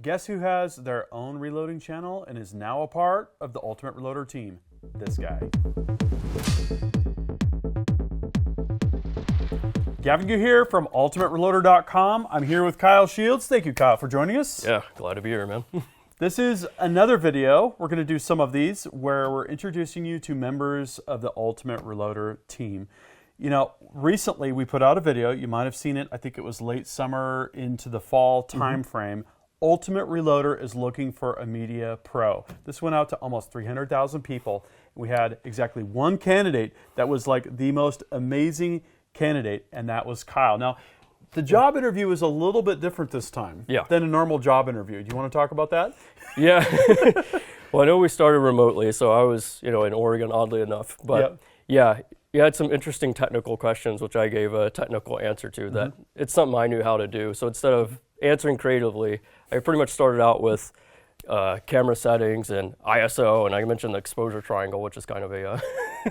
Guess who has their own reloading channel and is now a part of the Ultimate Reloader team? This guy. Gavin Gu here from UltimateReloader.com. I'm here with Kyle Shields. Thank you, Kyle, for joining us. Yeah, glad to be here, man. This is another video. We're going to do some of these where we're introducing you to members of the Ultimate Reloader team. You know, recently we put out a video. You might have seen it. I think it was late summer into the fall time frame. Ultimate Reloader is looking for a media pro. This went out to almost 300,000 people. We had exactly one candidate that was like the most amazing candidate, and that was Kyle. Now, the job interview is a little bit different this time than a normal job interview. Do you want to talk about that? Yeah. Well, I know we started remotely, so I was, in Oregon, oddly enough. But yeah, you had some interesting technical questions, which I gave a technical answer to. That it's something I knew how to do. So instead of answering creatively, I pretty much started out with camera settings and ISO, and I mentioned the exposure triangle, which is kind of a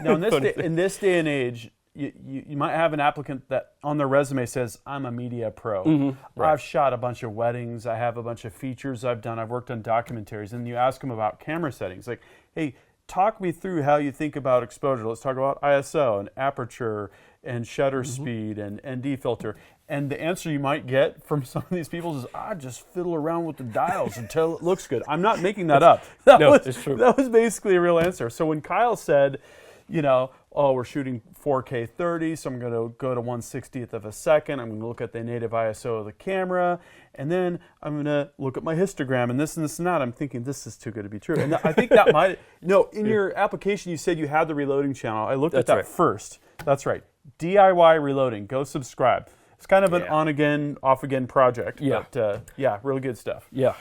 now in this day and age, you might have an applicant that on their resume says, I'm a media pro. Right. I've shot a bunch of weddings. I have a bunch of features I've done. I've worked on documentaries. And you ask them about camera settings. Like, hey, talk me through how you think about exposure. Let's talk about ISO and aperture and shutter speed and ND filter. And the answer you might get from some of these people is, I just fiddle around with the dials until it looks good. I'm not making that up. It's true. That was basically a real answer. So when Kyle said, we're shooting 4K 30, so I'm going to go to 1/60th of a second. I'm going to look at the native ISO of the camera, and then I'm going to look at my histogram and this and this and that. I'm thinking, this is too good to be true. And I think that might, in your application, you said you had the reloading channel. I looked at that first. That's right. DIY Reloading. Go subscribe. It's kind of an on-again, off-again project. Yeah. But, really good stuff. Yeah.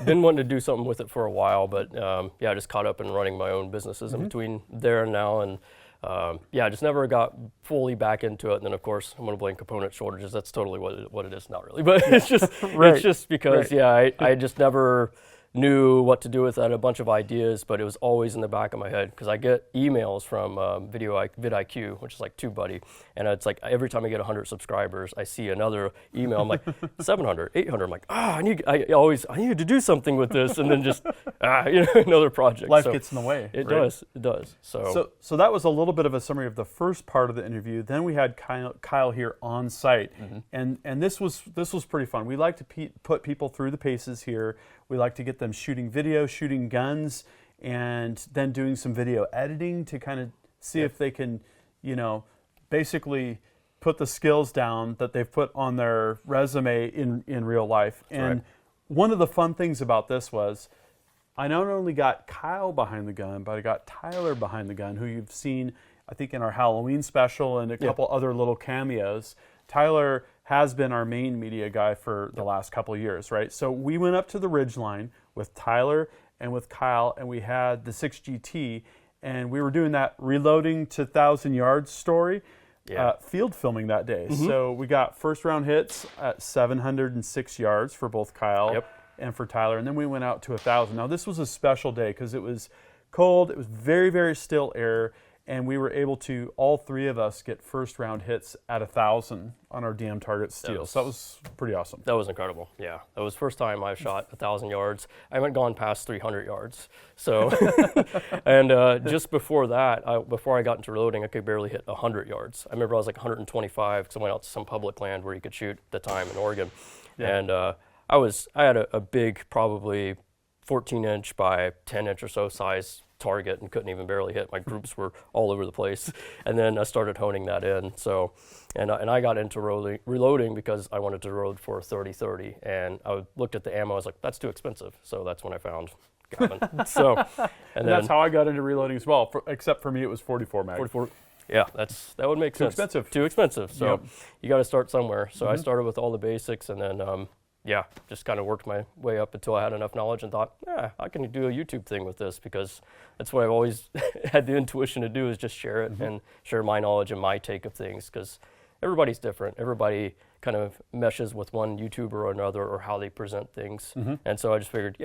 Been wanting to do something with it for a while, but I just caught up in running my own businesses in between there and now, and I just never got fully back into it. And then, of course, I'm going to blame component shortages. That's totally what it is. Not really, but it's just it's just because I just never knew what to do with it. I had a bunch of ideas, but it was always in the back of my head because I get emails from vidIQ, which is like TubeBuddy, and it's like every time I get 100 subscribers, I see another email. I'm like 700, 800. I'm like, I need to do something with this, and then just another project. Life gets in the way. It does. So that was a little bit of a summary of the first part of the interview. Then we had Kyle here on site, and this was pretty fun. We like to put people through the paces here. We like to get them shooting video, shooting guns, and then doing some video editing to kind of see if they can, basically put the skills down that they've put on their resume in real life. And one of the fun things about this was I not only got Kyle behind the gun, but I got Tyler behind the gun, who you've seen, I think, in our Halloween special and a couple other little cameos. Tyler has been our main media guy for the last couple of years, right? So we went up to the Ridgeline with Tyler and with Kyle, and we had the 6GT, and we were doing that reloading to 1,000 yards story, field filming that day. So we got first round hits at 706 yards for both Kyle and for Tyler, and then we went out to 1,000. Now this was a special day because it was cold, it was very, very still air, and we were able to, all three of us, get first round hits at 1,000 on our DM Target Steel. So that was pretty awesome. That was incredible. Yeah, that was the first time I shot 1,000 yards. I haven't gone past 300 yards. So, and just before that, before I got into reloading, I could barely hit 100 yards. I remember I was like 125 because I went out to some public land where you could shoot at the time in Oregon, and I had a big, probably 14-inch by 10-inch or so size target and couldn't even barely hit. My groups were all over the place, and then I started honing that in. So, and I got into reloading because I wanted to reload for 30-30, and I looked at the ammo. I was like, that's too expensive. So that's when I found Gavin. And that's how I got into reloading as well. Except for me, it was 44 mag. 44. Yeah, that would make sense. Too expensive. So you got to start somewhere. So I started with all the basics, and then just kind of worked my way up until I had enough knowledge and thought, I can do a YouTube thing with this, because that's what I've always had the intuition to do, is just share it and share my knowledge and my take of things, because everybody's different. Everybody kind of meshes with one YouTuber or another, or how they present things. And so I just figured,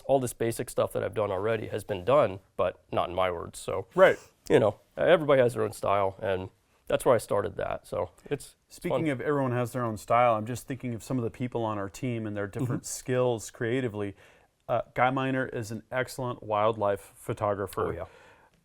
all this basic stuff that I've done already has been done, but not in my words. So everybody has their own style, and that's where I started that. So it's Speaking fun. of everyone has their own style, I'm just thinking of some of the people on our team and their different skills creatively. Guy Miner is an excellent wildlife photographer. Oh, yeah.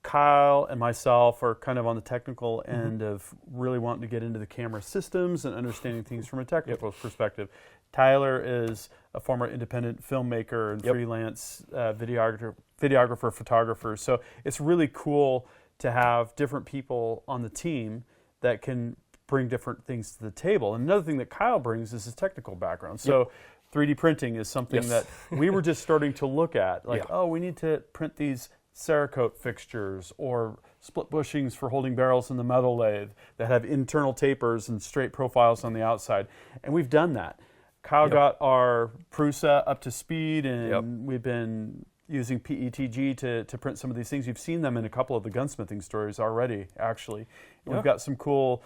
Kyle and myself are kind of on the technical end of really wanting to get into the camera systems and understanding things from a technical perspective. Tyler is a former independent filmmaker and freelance videographer, photographer. So it's really cool to have different people on the team that can bring different things to the table. And another thing that Kyle brings is his technical background. So 3D printing is something that we were just starting to look at. Like, oh, we need to print these Cerakote fixtures or split bushings for holding barrels in the metal lathe that have internal tapers and straight profiles on the outside. And we've done that. Kyle got our Prusa up to speed, and we've been using PETG to print some of these things. You've seen them in a couple of the gunsmithing stories already, actually. And we've got some cool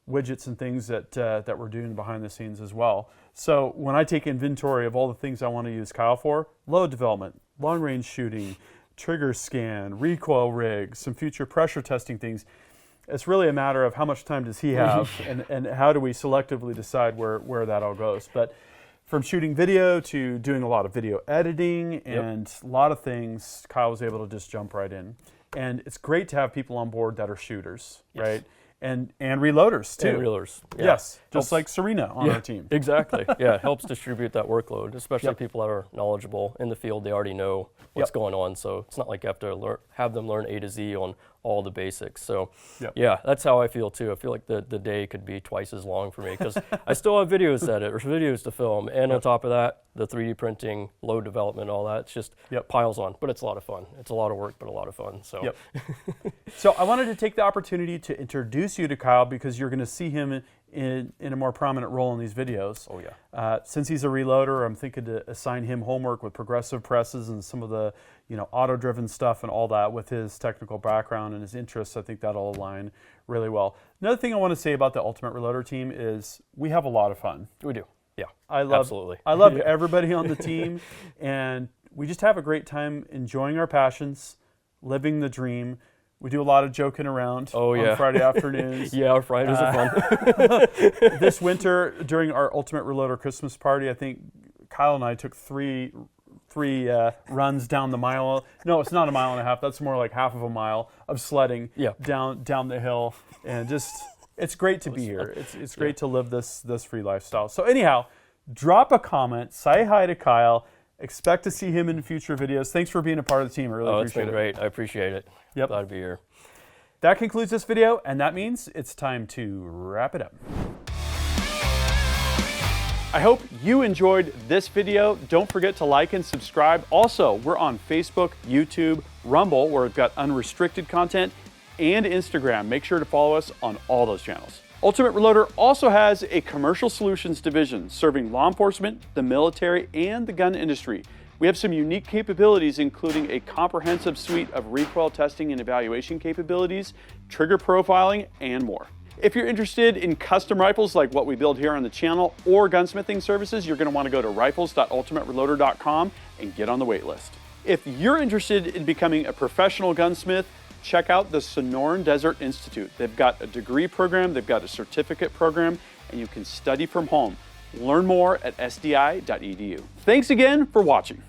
widgets and things that we're doing behind the scenes as well. So when I take inventory of all the things I want to use Kyle for, load development, long range shooting, trigger scan, recoil rigs, some future pressure testing things, it's really a matter of how much time does he have and how do we selectively decide where that all goes. But from shooting video to doing a lot of video editing and a lot of things, Kyle was able to just jump right in. And it's great to have people on board that are shooters, right? And reloaders too. And reloaders. Yes, just like Serena on our team. Exactly. Yeah, it helps distribute that workload, especially people that are knowledgeable in the field. They already know what's going on, so it's not like you have to have them learn A to Z on all the basics. So yeah, that's how I feel too. I feel like the day could be twice as long for me because I still have videos to edit or videos to film, and on top of that, the 3D printing, load development, all that. It's just piles on, but it's a lot of fun. It's a lot of work, but a lot of fun. So So I wanted to take the opportunity to introduce you to Kyle because you're going to see him in a more prominent role in these videos. Oh yeah. Since he's a reloader, I'm thinking to assign him homework with progressive presses and some of the auto-driven stuff and all that with his technical background and his interests. I think that'll align really well. Another thing I want to say about the Ultimate Reloader team is we have a lot of fun. We do. Yeah. Absolutely. I love everybody on the team, and we just have a great time enjoying our passions, living the dream. We do a lot of joking around on Friday afternoons. Our Fridays are fun. This winter, during our Ultimate Reloader Christmas party, I think Kyle and I took three runs down the mile. No, it's not a mile and a half. That's more like half of a mile of sledding down the hill. And just, it's great to be here. It's great to live this free lifestyle. So anyhow, drop a comment, say hi to Kyle. Expect to see him in future videos. Thanks for being a part of the team. I really appreciate it. It's been great. I appreciate it. Yep. Glad to be here. That concludes this video, and that means it's time to wrap it up. I hope you enjoyed this video. Don't forget to like and subscribe. Also, we're on Facebook, YouTube, Rumble, where we've got unrestricted content, and Instagram. Make sure to follow us on all those channels. Ultimate Reloader also has a commercial solutions division serving law enforcement, the military, and the gun industry. We have some unique capabilities, including a comprehensive suite of recoil testing and evaluation capabilities, trigger profiling, and more. If you're interested in custom rifles like what we build here on the channel or gunsmithing services, you're going to want to go to rifles.ultimatereloader.com and get on the wait list. If you're interested in becoming a professional gunsmith, check out the Sonoran Desert Institute. They've got a degree program, they've got a certificate program, and you can study from home. Learn more at sdi.edu. Thanks again for watching.